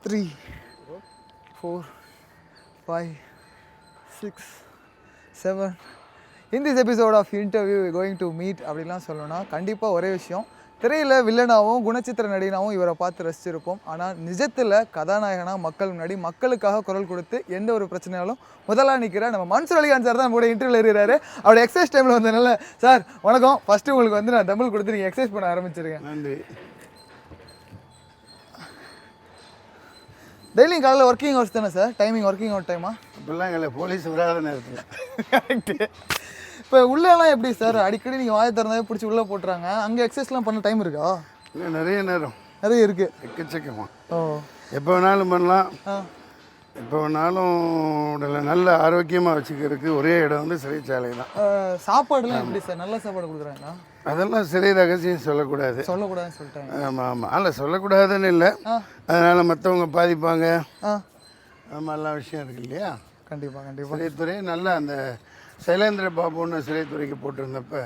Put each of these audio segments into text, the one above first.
3, 4, 5, 6, 7. In this episode of interview we're going to meet அப்படிலாம் சொல்லணும்னா கண்டிப்பாக ஒரே விஷயம், திரையில் வில்லனாகவும் குணச்சித்திர நடிகனாகவும் இவரை பார்த்து ரசிச்சிருப்போம். ஆனால் நிஜத்தில் கதாநாயகனாக மக்கள் முன்னாடி மக்களுக்காக குரல் கொடுத்து எந்த ஒரு பிரச்சனையாலும் முதலாக நிற்கிற நம்ம மன்சூர் அலிகான் சார் தான் கூட இன்டர்வியூவில் இருக்கிறாரு. அவருடைய எக்ஸசைஸ் டைமில் வந்ததுனால சார் வணக்கம், ஃபஸ்ட்டு உங்களுக்கு வந்து நான் டம்பிள் கொடுத்து நீங்கள் எக்ஸசைஸ் பண்ண ஆரம்பிச்சிருக்கேன். நன்றி. டெய்லியும் காலையில் ஒர்க்கிங் ஹவர்ஸ் தானே சார்? டைமிங் ஒர்க்கிங் அவுட் டைமா? இப்படிலாம் எங்களை போலீஸ் விடாத நேரத்தில் கரெக்டு. இப்போ உள்ளேலாம் எப்படி சார்? அடிக்கடி நீங்கள் வாயை திறந்தாவே பிடிச்சி உள்ளே போட்டுறாங்க. அங்கே எக்ஸசைஸ்லாம் பண்ண டைம் இருக்கா? இல்லை, நிறைய நேரம் நிறைய இருக்குது. எக்கச்சக்கமா. ஓ, எப்போ வேணாலும் பண்ணலாம். ஆ, எப்போ வேணாலும் உடலை நல்ல ஆரோக்கியமாக வச்சுக்கிறதுக்கு ஒரே இடம் வந்து சிறைச்சாலை தான். சாப்பாடுலாம் எப்படி சார்? நல்ல சாப்பாடு கொடுக்குறாங்களா? அதெல்லாம் சிறை ரகசியம் சொல்லக்கூடாது. சொல்லக்கூடாதுன்னு சொல்லிட்டாங்க. ஆமாம் ஆமாம், அல்ல சொல்லக்கூடாதுன்னு இல்லை, ஆ, அதனால் மற்றவங்க பாதிப்பாங்க. ஆ, ஆமாம், எல்லாம் விஷயம் இருக்கு இல்லையா. கண்டிப்பாக கண்டிப்பாக. சிறைத்துறை நல்லா அந்த சைலேந்திர பாபுன்னு சிறைத்துறைக்கு போட்டிருந்தப்ப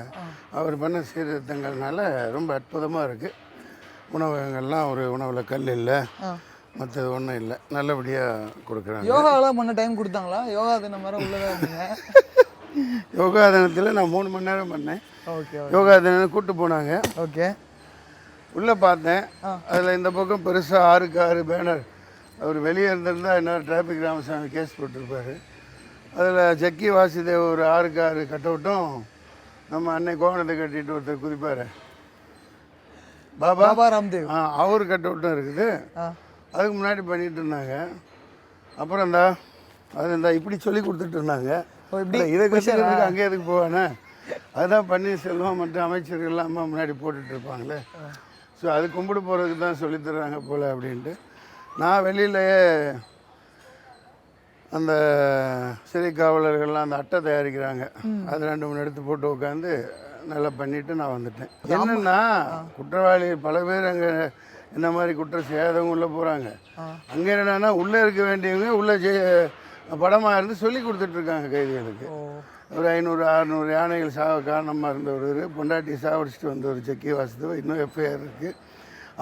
அவர் பண்ண சீர்திருத்தங்கள்னால ரொம்ப அற்புதமாக இருக்குது. உணவகங்கள்லாம் ஒரு உணவில் கல் இல்லை, ஆ, மற்றது ஒன்றும் இல்லை, நல்லபடியாக கொடுக்குறாங்க. யோகாவெல்லாம் பண்ண டைம் கொடுத்தாங்களா? யோகா தினம் மாதிரி உள்ளதாக இருந்தீங்க. யோகா தினத்தில் நான் 3 மணி நேரம் பண்ணேன். ஓகே யோகா தினம் கூப்பிட்டு போனாங்க. ஓகே. உள்ளே பார்த்தேன், அதில் இந்த பக்கம் பெருசாக 6க்கு 6 பேனர். அவர் வெளியே இருந்திருந்தால் என்ன டிராஃபிக் ராமசாமி கேஸ் போட்டிருப்பார். அதில் ஜக்கி வாசுதேவ் ஒரு 6க்கு 6 கட் அவுட்டும், நம்ம அன்னை கோவணத்தை கட்டிட்டு ஒருத்தர் குதிப்பார் பாபா ராம்தேவ், அவர் கட் அவுட்டும் இருக்குது. அதுக்கு முன்னாடி பண்ணிகிட்டு இருந்தாங்க. அப்புறம் அது இப்படி சொல்லி கொடுத்துட்டு இருந்தாங்க. இதை கற்றுக்கிறதுக்கு அங்கே எதுக்கு போவானே, அதுதான் பன்னீர்செல்வம் மற்ற அமைச்சர்கள்லாம் அம்மா முன்னாடி போட்டுட்டு இருப்பாங்களே. ஸோ அது கும்பிடு போகிறதுக்கு தான் சொல்லித்தர்றாங்க போல் அப்படின்ட்டு நான் வெளியிலேயே அந்த சிறை காவலர்கள்லாம் அந்த அட்டை தயாரிக்கிறாங்க, அது 2-3 எடுத்து போட்டு உட்காந்து நல்லா பண்ணிவிட்டு நான் வந்துட்டேன். என்னென்னா குற்றவாளி பல பேர் அங்கே இந்த மாதிரி குற்றம் செய்யாதவங்க உள்ளே போகிறாங்க. அங்கே என்னென்னா உள்ளே இருக்க வேண்டியவங்க உள்ளே படமாக இருந்து சொல்லி கொடுத்துட்ருக்காங்க கைதிகளுக்கு. ஒரு 500-600 யானைகள் சாவ காரணமாக இருந்தவர், பொண்டாட்டி சாவடிச்சிட்டு வந்த ஒரு ஜக்கி வாசுதேவ் இன்னும் எஃப்ஐஆர் இருக்குது.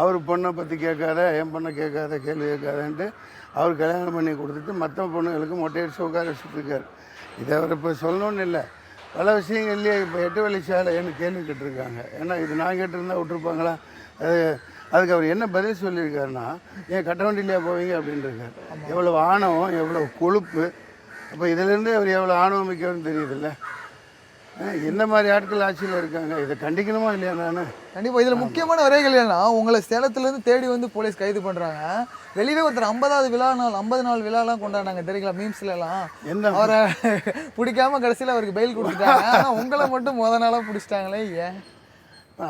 அவர் பொண்ணை பற்றி கேட்காத, என் பொண்ணை கேட்காத, கேள்வி கேட்காதன்ட்டு அவர் கல்யாணம் பண்ணி கொடுத்துட்டு மற்ற பொண்ணுங்களுக்கு மொட்டையடிச்சு உட்கார வச்சுட்ருக்கார். இதை அவர் இப்போ சொல்லணுன்னு இல்லை, பல விஷயங்கள்லேயே இப்போ 8 வழிச்சாலைன்னு கேள்வி கேட்டிருக்காங்க. ஏன்னா இது நான் கேட்டிருந்தா விட்டுருப்பாங்களா? அதுக்கு அவர் என்ன பதில் சொல்லியிருக்காருன்னா, ஏன் கட்ட வண்டியிலையா போவீங்க அப்படின்ட்டுருக்கார். எவ்வளோ ஆணவம், எவ்வளோ கொழுப்பு. அப்போ இதிலேருந்தே அவர் எவ்வளோ ஆணவம் மிக்கவர்னு தெரியுதுல்ல. என்ன மாதிரி ஆட்கள் ஆட்சியில் இருக்காங்க, இதை கண்டிக்கணுமா இல்லையா? நான் கண்டிப்பாக இதில் முக்கியமான வரைகள் என்னன்னா, உங்களை சேலத்துலேருந்து தேடி வந்து போலீஸ் கைது பண்ணுறாங்க. வெளியே ஒருத்தர் 50வது விழா நாள் 50 நாள் விழாலாம் கொண்டாடினாங்க தெரியுங்களா? மீம்ஸ்லாம் என்ன அவரை பிடிக்காம கடைசியில் அவருக்கு பெயில் கொடுத்துட்டாங்க. ஆனால் உங்களை மட்டும் நாளாக பிடிச்சிட்டாங்களே, ஏன்?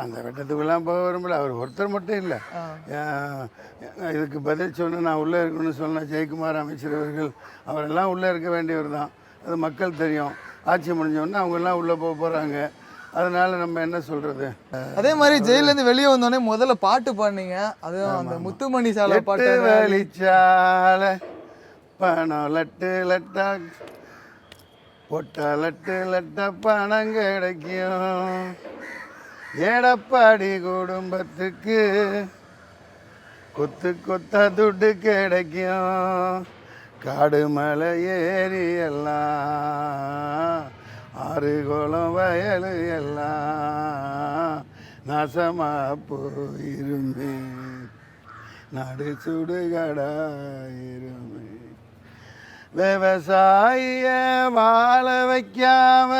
அந்த வெட்டத்துக்குலாம் போக வரும்போது அவர் ஒருத்தர் மட்டும் இல்லை. இதுக்கு பதில் சொன்ன நான் உள்ளே இருக்கணும்னு சொன்ன ஜெயக்குமார் அமைச்சர் அவர்கள், அவரெல்லாம் உள்ளே இருக்க வேண்டியவர் தான். அது மக்கள் தெரியும். ஆட்சி முடிஞ்சோடனே அவங்கெல்லாம் உள்ளே போக போகிறாங்க. அதனால் நம்ம என்ன சொல்கிறது. அதே மாதிரி ஜெயிலேருந்து வெளியே வந்தோடனே முதல்ல பாட்டு பாடினீங்க, அதுவும் அந்த முத்துமணி சாலை பாட்டு. வெளிச்சாலை பணம் லட்டு லட்டா பொட்டா லட்டு லட்டா பணம் கிடைக்கும், எடப்பாடி குடும்பத்துக்கு கொத்து கொத்தா துட்டு கிடைக்கும், காடு மலை ஏறி எல்லாம் ஆறு குளம் வயலு எல்லாம் நாசமா போயிருமே, நாடு சுடுகடாயிருமே, விவசாயிய வாழ வைக்காம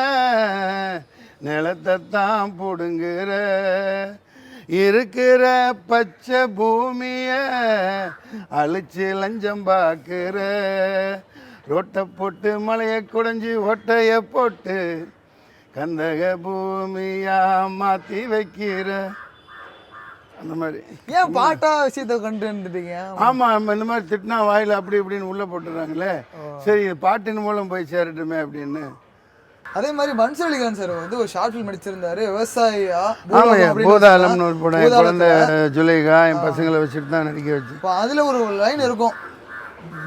நிலத்தைத்தான் பிடுங்குற, இருக்கிற பச்சை பூமிய அழிச்சு லஞ்சம் பார்க்குற, ரோட்டை போட்டு மலையை குடைஞ்சி ஒட்டைய போட்டு கந்தக பூமியா மாற்றி வைக்கிற. அந்த மாதிரி ஏன் பாட்டா விஷயத்தை கொண்டு வந்துட்டீங்க? ஆமாம், இந்த மாதிரி திட்டினா வாயில் அப்படி இப்படின்னு உள்ளே போட்டுறாங்களே, சரி பாட்டின் மூலம் போய் சேரட்டுமே அப்படின்னு. அதே மாதிரி மன்சூர் அலிகான் சார் வந்து ஒரு ஷார்ட் ஃபிலிம் நடிச்சிருந்தாரு, விவசாயியா. பூதாளம்னு ஒரு குழந்தை ஜுலைகா என் பசங்களை வச்சுட்டு தான் நடிக்க வச்சு. இப்போ அதில் ஒரு லைன் இருக்கும்,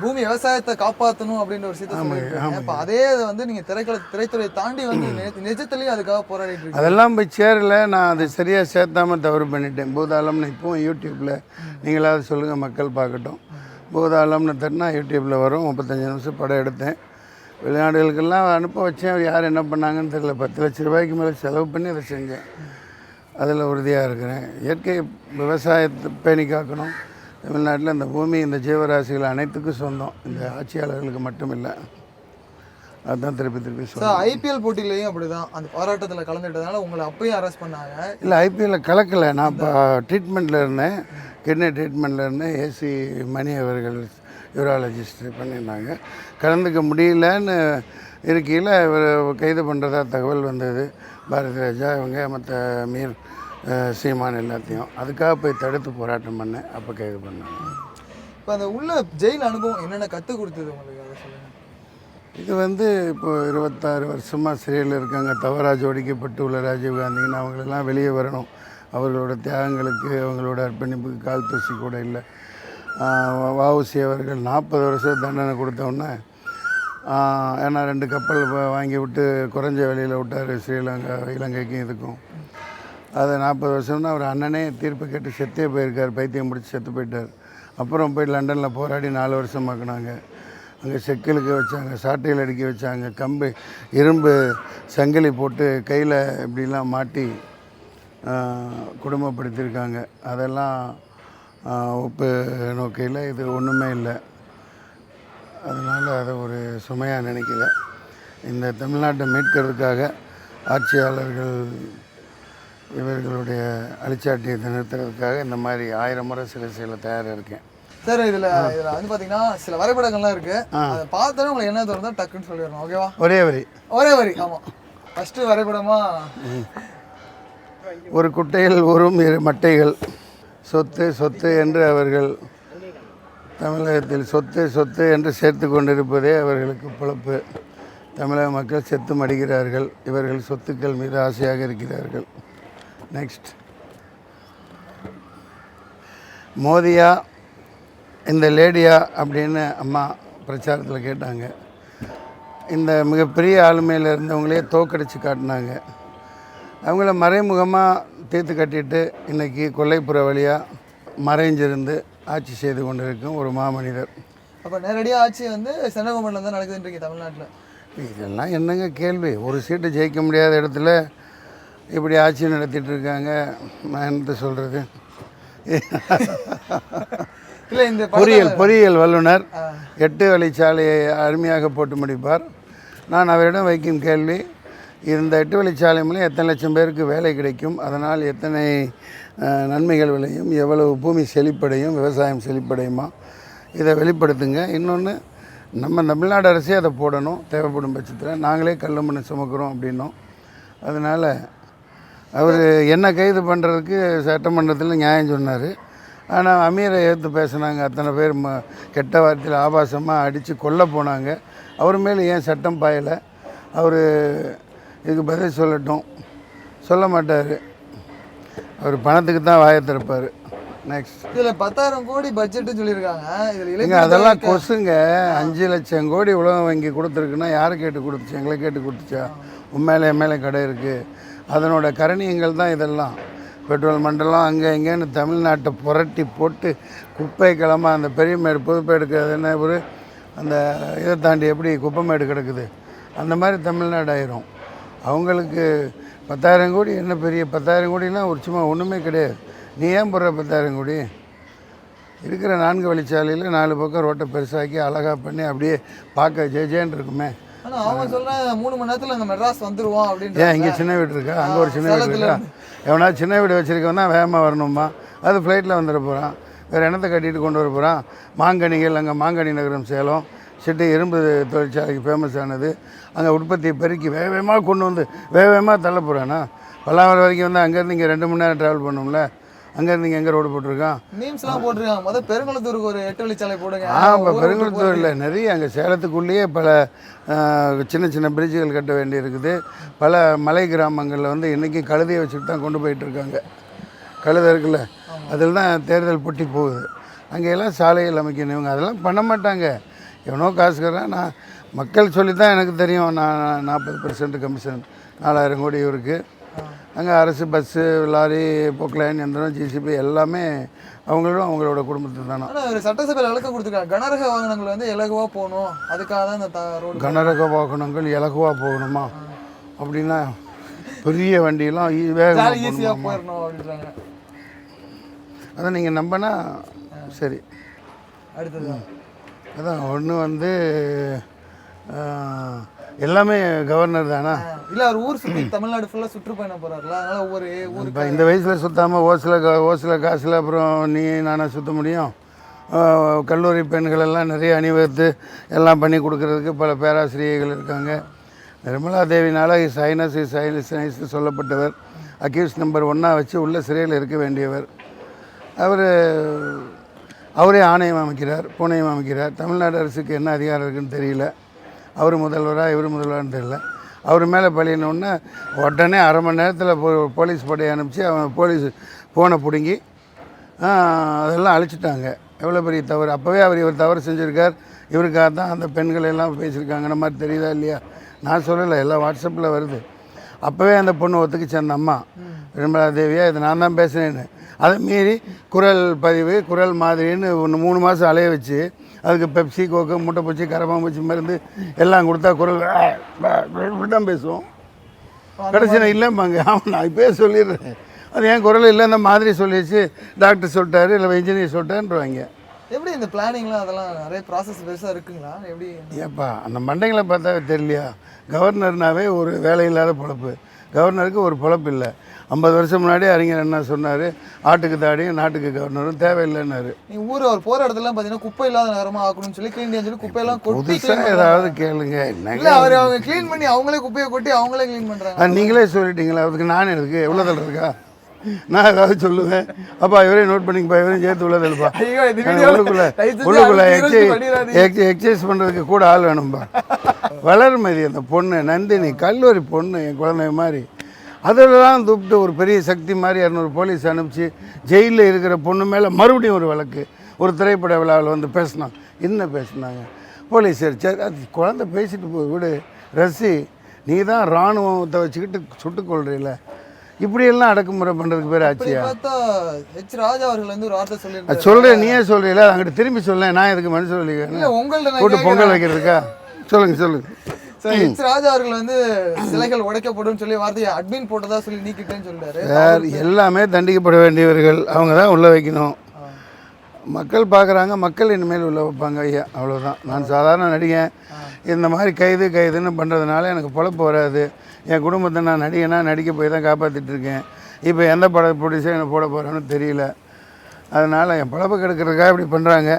பூமி விவசாயத்தை காப்பாற்றணும் அப்படின்ற ஒரு விஷயத்தை சொல்லியிருக்காங்க. இப்போ அதே வந்து நீங்கள் திரைத்துறையை தாண்டி வந்து நிஜத்துலேயும் அதுக்காக போராடிட்டு இருக்கீங்க. அதெல்லாம் போய் சேரல, நான் அது சரியாக சேர்த்தாமல் தவறு பண்ணிட்டேன். பூதாளம்னு இப்போவும் யூடியூப்பில் நீங்களாவது சொல்லுங்கள், மக்கள் பார்க்கட்டும். பூதாளம்னு தட்டினா யூடியூப்பில் வரும். 35 நிமிஷம் படம் எடுத்தேன். வெளிநாடுகளுக்கெல்லாம் அனுப்ப வச்சேன். யார் என்ன பண்ணாங்கன்னு தெரியல. 10 லட்ச ரூபாய்க்கு மேலே செலவு பண்ணி அதை செஞ்சேன். அதில் உறுதியாக இருக்கிறேன். இயற்கை விவசாயத்தை பேணி காக்கணும். தமிழ்நாட்டில் இந்த பூமி இந்த ஜீவராசிகள் அனைத்துக்கும் சொந்தம், இந்த ஆட்சியாளர்களுக்கு மட்டும் இல்லை. அதுதான் திருப்பி சொல்லுங்கள். ஐபிஎல் போட்டியிலையும் அப்படிதான் அந்த போராட்டத்தில் கலந்துட்டதுனால உங்களை அப்பயும் அரெஸ்ட் பண்ணாங்க. இல்லை, ஐபிஎல்ல கலக்கலை. நான் இப்போ ட்ரீட்மெண்ட்டில் இருந்தேன், கிட்னி ட்ரீட்மெண்ட்டில் இருந்தேன். ஏசி மணி அவர்கள் யூராலஜிஸ்ட் பண்ணியிருந்தாங்க. கலந்துக்க முடியலன்னு இருக்கையில் இவர் கைது பண்ணுறதா தகவல் வந்தது. பாரதி ராஜா இவங்க மற்ற மீர் சீமான் எல்லாத்தையும். அதுக்காக போய் தடுத்து போராட்டம் பண்ணேன். அப்போ கைது பண்ணாங்க. இப்போ அந்த உள்ள ஜெயில் அனுபவம் என்னென்ன கற்றுக் கொடுத்தது உங்களுக்கு, அதை சொல்லுங்கள். இது இப்போ 26 வருஷமாக சிறையில் இருக்காங்க. தவறாக ஜோடிக்கப்பட்டு உள்ள ராஜீவ்காந்தின்னு அவங்களெல்லாம் வெளியே வரணும். அவர்களோட தியாகங்களுக்கு அவங்களோட அர்ப்பணிப்புக்கு கால் தூசி கூட இல்லை. வஉசி அவர்கள் 40 வருஷம் தண்டனை கொடுத்தோன்னே, ஏன்னா 2 கப்பல் வாங்கி விட்டு குறைஞ்ச விலையில் விட்டார் இலங்கைக்கும் இதுக்கும். அது 40 வருஷம்னா அவர் அண்ணனே தீர்ப்பு கேட்டு செத்தே போயிருக்கார். பைத்தியம் முடிச்சு செத்து போயிட்டார். அப்புறம் போய் லண்டனில் போராடி 4 வருஷம் ஆக்குனாங்க. அங்கே செக்கிலுக்கு வச்சாங்க, சாட்டையில் அடிக்க வச்சாங்க, கம்பு இரும்பு சங்கிலி போட்டு கையில் இப்படிலாம் மாட்டி குடும்பப்படுத்தியிருக்காங்க. அதெல்லாம் ஒப்பு நோக்கையில் இது ஒன்றுமே இல்லை. அதனால் அதை ஒரு சுமையாக நினைக்கல. இந்த தமிழ்நாட்டை மீட்கிறதுக்காக ஆட்சியாளர்கள் இவர்களுடைய அழிச்சாட்டியத்தை நிறுத்துறதுக்காக இந்த மாதிரி 1000 முறை சிலை செய்ய தயாராக இருக்கேன். சார் இதில் வந்து பார்த்தீங்கன்னா சில வரைபடங்கள்லாம் இருக்குது. அதை பார்த்தாலும் உங்களுக்கு என்ன தோணுதோ டக்குன்னு சொல்லிடணும். ஓகேவா? ஒரே வரி. ஆமாம். ஃபஸ்ட்டு வரைபடமாக ஒரு குட்டையில் உறும் 2 மட்டைகள். சொத்து என்று அவர்கள் தமிழகத்தில் சொத்து என்று சேர்த்து கொண்டிருப்பதே அவர்களுக்கு பொழப்பு. தமிழக மக்கள் செத்து மடிகிறார்கள். இவர்கள் சொத்துக்கள் மீது ஆசையாக இருக்கிறார்கள். நெக்ஸ்ட், மோதியா இந்த லேடியா அப்படின்னு அம்மா பிரச்சாரத்தில் கேட்டாங்க. இந்த மிகப்பெரிய ஆளுமையில் இருந்தவங்களே தோக்கடிச்சு காட்டினாங்க. அவங்கள மறைமுகமாக தீர்த்து கட்டிட்டு இன்றைக்கி கொல்லைப்புற வழியாக மறைஞ்சிருந்து ஆட்சி செய்து கொண்டிருக்கும் ஒரு மாமனிதர். அப்போ நேரடியாக ஆட்சி வந்து செனகோமனில் தான் நடக்குதுன்றீங்க தமிழ்நாட்டில். இதெல்லாம் என்னங்க கேள்வி? ஒரு சீட்டு ஜெயிக்க முடியாத இடத்துல இப்படி ஆட்சி நடத்திட்டு இருக்காங்க. நான் என்னத்தை சொல்கிறது? இல்லை, இந்த பொறியியல் வல்லுனர் 8 வழிச்சாலையை அருமையாக போட்டு முடிப்பார். நான் அவரிடம் வைக்கும் கேள்வி, இந்த 8 வழிச்சாலை மூலம் எத்தனை லட்சம் பேருக்கு வேலை கிடைக்கும், அதனால் எத்தனை நன்மைகள் விளையும், எவ்வளவு பூமி செழிப்படையும், விவசாயம் செழிப்படையுமா, இதை வெளிப்படுத்துங்க. இன்னொன்று, நம்ம தமிழ்நாடு அரசே அதை போடணும். தேவைப்படும் பட்சத்தில் நாங்களே கல் மண்ணு சுமக்கிறோம் அப்படின்னோம். அதனால் அவர் என்ன கைது பண்ணுறதுக்கு சட்டமன்றத்தில் நியாயம் சொன்னார். ஆனால் அமீரை ஏற்று பேசினாங்க. அத்தனை பேர் கெட்ட வார்த்தையில் ஆபாசமாக அடித்து கொல்ல போனாங்க. அவர் மேலே ஏன் சட்டம் பாயலை? அவர் இதுக்கு பதில் சொல்லட்டும். சொல்ல மாட்டார். அவர் பணத்துக்கு தான் வாயை திறப்பார். நெக்ஸ்ட், இதில் 10,000 கோடி பட்ஜெட்டு சொல்லியிருக்காங்க. இதில் அதெல்லாம் கொசுங்க. 5 லட்சம் கோடி உலக வங்கி கொடுத்துருக்குன்னா யாரை கேட்டு கொடுத்துச்சு? எங்களை கேட்டு கொடுத்துச்சா? உண்மையிலே என் மேலே கடை இருக்குது. அதனோட கரணியங்கள் தான் இதெல்லாம். பெட்ரோல் மண்டலம் அங்கே இங்கேன்னு தமிழ்நாட்டை புரட்டி போட்டு குப்பை கிளம்ப அந்த பெரியமேடு புதுப்பேடுக்கு அது என்ன ஒரு அந்த இதை தாண்டி எப்படி குப்பைமேடு கிடக்குது அந்த மாதிரி தமிழ்நாடு ஆயிரும். அவங்களுக்கு 10,000 கோடி என்ன பெரிய 10,000 கோடிலாம் ஒரு சும்மா ஒன்றுமே கிடையாது. நீ ஏன் போடுற 10,000 கோடி? இருக்கிற 4 வழிச்சாலையில் 4 பக்கம் ரோட்டை பெருசாக்கி அழகாக பண்ணி அப்படியே பார்க்க ஜெயன்னு இருக்குமே. ஆனால் அவங்க சொல்கிறாங்க 3 மணி நேரத்தில் அங்கே மெட்ராஸ் வந்துடுவோம் அப்படின்னு. ஏன் இங்கே சின்ன வீடு இருக்கா? அங்கே ஒரு சின்ன வீடு இருக்கா? எவனா சின்ன வீடு வச்சுருக்கவன் தான் வேகமாக வரணுமா? அது ஃப்ளைட்டில் வந்துட போகிறான். வேறு என்னத்தை கட்டிட்டு கொண்டு வர போகிறான்? மாங்கனிகள், அங்கே மாங்கனி நகரம் சேலம் சிட்டி இரும்பு தொழிற்சாலைக்கு ஃபேமஸ் ஆனது. அங்கே உற்பத்தியை பெருக்கி வேகமாக கொண்டு வந்து வேகமாக தள்ள போகிறானா? பல்லாவரம் வரைக்கும் வந்து அங்கேருந்து இங்கே 2 மணி நேரம் ட்ராவல் பண்ணும்ல. அங்கேருந்து இங்கே எங்கே ரோடு போட்டிருக்கான்? மீம்ஸ்லாம் போட்டிருக்காங்க. முதல் பெருங்குளத்தூருக்கு ஒரு 8 வழிச்சாலை போடுங்க. இப்போ பெருங்குளத்தூர் இல்லை, நிறைய அங்கே சேலத்துக்குள்ளேயே பல சின்ன சின்ன பிரிட்ஜுகள் கட்ட வேண்டியிருக்குது. பல மலை கிராமங்களில் வந்து இன்றைக்கும் கழுதையை வச்சுட்டு தான் கொண்டு போயிட்டுருக்காங்க. கழுதை இருக்குல்ல, அதில் தான் தேர்தல் பொட்டி போகுது. அங்கெல்லாம் சாலைகள் அமைக்கணும். இவங்க அதெல்லாம் பண்ண மாட்டாங்க. எவனோ காசுக்கிறேன். நான் மக்கள் சொல்லி தான் எனக்கு தெரியும். நான் 40% கமிஷன் 4,000 கோடி இவருக்கு. அங்கே அரசு பஸ்ஸு, லாரி, பொக்லைன், எந்திரம், ஜிசிபி எல்லாமே அவங்களோட குடும்பத்துக்கு தானே. ஆனால் ஒரு சட்டசபையில் விளக்கம் கொடுத்துருக்காங்க, கனரக வாகனங்கள் வந்து இலகுவாக போகணும், அதுக்காக தான் இந்த ரோடு. கனரக வாகனங்கள் இலகுவாக போகணுமா அப்படின்னா பெரிய வண்டியெல்லாம் வேகமாக ஈஸியாக போயிடணும் அப்படின்றாங்க. அதை நீங்கள் நம்பினா சரி. அடுத்தது அதான் ஒன்று வந்து எல்லாமே கவர்னர் தானே. இல்லை அவர் ஊர் சுற்றி தமிழ்நாடு ஃபுல்லாக சுற்றுப்பயணம் போகிறாருல, அதனால் ஒவ்வொரு ஊர். இப்போ இந்த வயசில் சுற்றாமல் ஓசில் காசில் அப்புறம் நீ நானே சுற்ற முடியும். கல்லூரி பெண்கள் எல்லாம் நிறைய அணிவகுத்து எல்லாம் பண்ணி கொடுக்கறதுக்கு பல பேராசிரியர்கள் இருக்காங்க. நிர்மலா தேவினால் சைனஸ் சொல்லப்பட்டவர், அக்யூஸ் நம்பர் 1 வச்சு உள்ள சிறையில் இருக்க வேண்டியவர். அவரே ஆணையம் அமைக்கிறார், பூணையம் அமைக்கிறார். தமிழ்நாடு அரசுக்கு என்ன அதிகாரம் இருக்குன்னு தெரியல. அவர் முதல்வராக இவர் முதல்வரான்னு தெரியல. அவர் மேலே பழியணுன்னா உடனே அரை மணி நேரத்தில் போலீஸ் படையை அனுப்பிச்சு அவன் போலீஸ் ஃபோனை பிடுங்கி அதெல்லாம் அழிச்சிட்டாங்க. எவ்வளோ பெரிய தவறு. அப்போவே இவர் தவறு செஞ்சுருக்கார். இவருக்காக தான் அந்த பெண்கள் எல்லாம் பேசியிருக்காங்கன்ற மாதிரி தெரியுதா இல்லையா? நான் சொல்லலை, எல்லாம் வாட்ஸ்அப்பில் வருது. அப்போவே அந்த பொண்ணு ஒத்துக்கிச்சு, அந்த அம்மா நிர்மலா தேவியா, இது நான் தான் பேசுனேன்னு. அதை மீறி குரல் பதிவு, குரல் மாதிரின்னு 3 மாதம் அலைய வச்சு அதுக்கு பெப்சி, கோக்கு, முட்டைப்பூச்சி, கரப்பாம்பூச்சி மருந்து எல்லாம் கொடுத்தா குரல் இப்படி தான் பேசுவோம். கடைசி நான் இல்லைம்பாங்க. ஆமாம், நான் இப்போயே சொல்லிடுறேன். அது ஏன் குரல் இல்லை, அந்த மாதிரி சொல்லிடுச்சு, டாக்டர் சொல்லிட்டாரு, இல்லை இன்ஜினியர் சொல்லிட்டாருன்றவாங்க. எப்படி இந்த பிளானிங்லாம் அதெல்லாம் நிறைய ப்ராசஸ் பெருசாக இருக்குங்களா? எப்படி ஏப்பா அந்த மண்டைங்களை பார்த்தா தெரியலையா? கவர்னர்னாவே ஒரு வேலையில்லாத பொழப்பு. கவர்னருக்கு ஒரு பொழப்பு இல்லை. 50 வருஷம் முன்னாடி அறிஞர் என்ன சொன்னார்? ஆட்டுக்கு தாடியும் நாட்டுக்கு கவர்னரும் தேவையில்லைன்னாரு. நீங்கள் ஊர் அவர் போகிற இடத்துலாம் பார்த்தீங்கன்னா குப்பை இல்லாத நகரமாக ஆக்கணும்னு சொல்லி க்ளீன் சொல்லி குப்பையெல்லாம் கொட்டி ஏதாவது கேளுங்க. இல்லை அவர் அவங்க க்ளீன் பண்ணி அவங்களே குப்பையை கொட்டி அவங்களே க்ளீன் பண்ணுறாங்க. நீங்களே சொல்லிட்டீங்களா? அதுக்கு நான் இருக்குது எவ்வளோதல் இருக்கா? நான் ஏதாவது சொல்லுவேன். அப்பா இவரையும் நோட் பண்ணிக்கப்பா, இவரையும் சேர்த்து உள்ளதல்ப்பா. உள்ளுக்குள்ள எக்ஸசைஸ் பண்ணுறதுக்கு கூட ஆள் வேணும்பா. வளர்மதி அந்த பொண்ணு நந்தினி, கல்லூரி பொண்ணு, என் குழந்தை மாதிரி. அதெல்லாம் கூப்பிட்டு ஒரு பெரிய சக்தி மாதிரி 200 போலீஸ் அனுப்பிச்சு ஜெயிலில் இருக்கிற பொண்ணு மேலே மறுபடியும் ஒரு வழக்கு. ஒரு திரைப்பட விழாவில் வந்து பேசினான். என்ன பேசினாங்க? போலீஸ் சரி, அது குழந்தை பேசிட்டு போய் விடு ரசி, நீ தான் இராணுவத்தை வச்சுக்கிட்டு சுட்டுக்கொள்றீல, இப்படியெல்லாம் அடக்குமுறை பண்ணுறதுக்கு பேர் ஆச்சியா? ராஜா அவர்கள் வந்து ஒரு வார்த்தை சொல்லி சொல்கிறேன், நீயே சொல்கிறீல, அங்கிட்ட திரும்பி சொல்ல. நான் எதுக்கு மனசு சொல்லிக்கிறேன் போட்டு பொங்கல் வைக்கிறதுக்கா? சொல்லுங்கள். ராஜா அவர்கள் வந்து சிலைகள் உடைக்கப்படும் சொல்லி வார்த்தையை அட்மின் போட்டதா சொல்லி நீக்கிட்டேன்னு சொல்றாரு. சார், எல்லாமே தண்டிக்கப்பட வேண்டியவர்கள், அவங்க தான் உள்ளே வைக்கணும். மக்கள் பார்க்குறாங்க, மக்கள் இனிமேல் உள்ளே வைப்பாங்க ஐயா, அவ்வளோதான். நான் சாதாரண நடிகன். இந்த மாதிரி கைதுன்னு பண்ணுறதுனால எனக்கு பொழப்பு வராது. என் குடும்பத்தை நான் நடிக்க போய் தான் காப்பாற்றிட்டு இருக்கேன். இப்போ எந்த பட ப்ரொடியூசர் என்ன போட போகிறேன்னு தெரியல. அதனால் என் பொழப்பு கெடுக்கிறதுக்காக இப்படி பண்ணுறாங்க.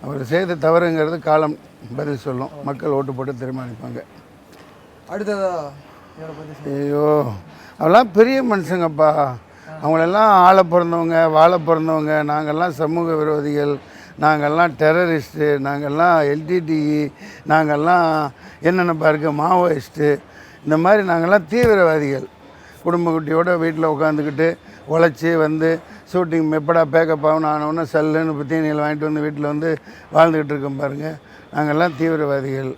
அவர் செய்த தவறுங்கிறது காலம் பதில் சொல்லும். மக்கள் ஓட்டு போட்டு தீர்மானிப்பாங்க. அடுத்ததா ஐயோ, அவெல்லாம் பெரிய மனுஷங்கப்பா. அவங்களெல்லாம் ஆள பிறந்தவங்க, வாழ பிறந்தவங்க. நாங்கள்லாம் சமூக விரோதிகள், நாங்கள்லாம் டெரரிஸ்ட்டு, நாங்கள்லாம் எல்டிடிஇ, நாங்கள்லாம் என்னென்னப்பா இருக்குது மாவோயிஸ்ட்டு, இந்த மாதிரி நாங்கள்லாம் தீவிரவாதிகள். குடும்ப குட்டியோட வீட்டில் உட்காந்துக்கிட்டு உழைச்சி வந்து ஷூட்டிங் எப்படா பேக்கப் ஆகணும் ஆனவுடனே சல்லுன்னு தீனியில் வாங்கிட்டு வந்து வீட்டில் வந்து வாழ்ந்துக்கிட்டு இருக்கோம் பாருங்கள். நாங்கள்லாம் தீவிரவாதிகள்.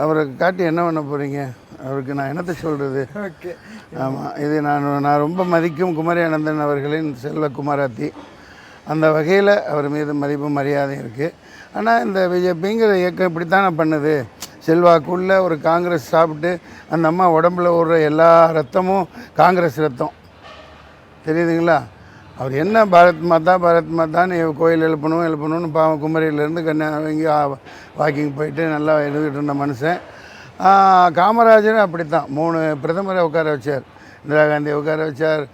அவரை காட்டி என்ன பண்ண போகிறீங்க? அவருக்கு நான் என்னத்தை சொல்கிறது? ஓகே, ஆமாம், இது நான் ரொம்ப மதிக்கும் குமரி அனந்தன் அவர்களின் செல்வ குமாராத்தி. அந்த வகையில் அவர் மீது மதிப்பும் மரியாதையும் இருக்குது. ஆனால் இந்த பிஜேபிங்கிற இயக்கம் இப்படித்தானே பண்ணுது. செல்வாக்குள்ள ஒரு காங்கிரஸ் சாப்பிட்டு அந்த அம்மா உடம்புல ஓடுற எல்லா ரத்தமும் காங்கிரஸ் ரத்தம், தெரியுதுங்களா? அவர் என்ன பாரத் மாதான்னு கோயில் எழுப்பணும்னு பாவம் குமரியிலேருந்து கன்னியாகுமரி வாக்கிங் போயிட்டு நல்லா எழுதிட்டு இருந்த மனுஷன். காமராஜரும் அப்படித்தான் 3 பிரதமரை உட்கார வச்சார். இந்திரா காந்தியை உட்கார வச்சார்,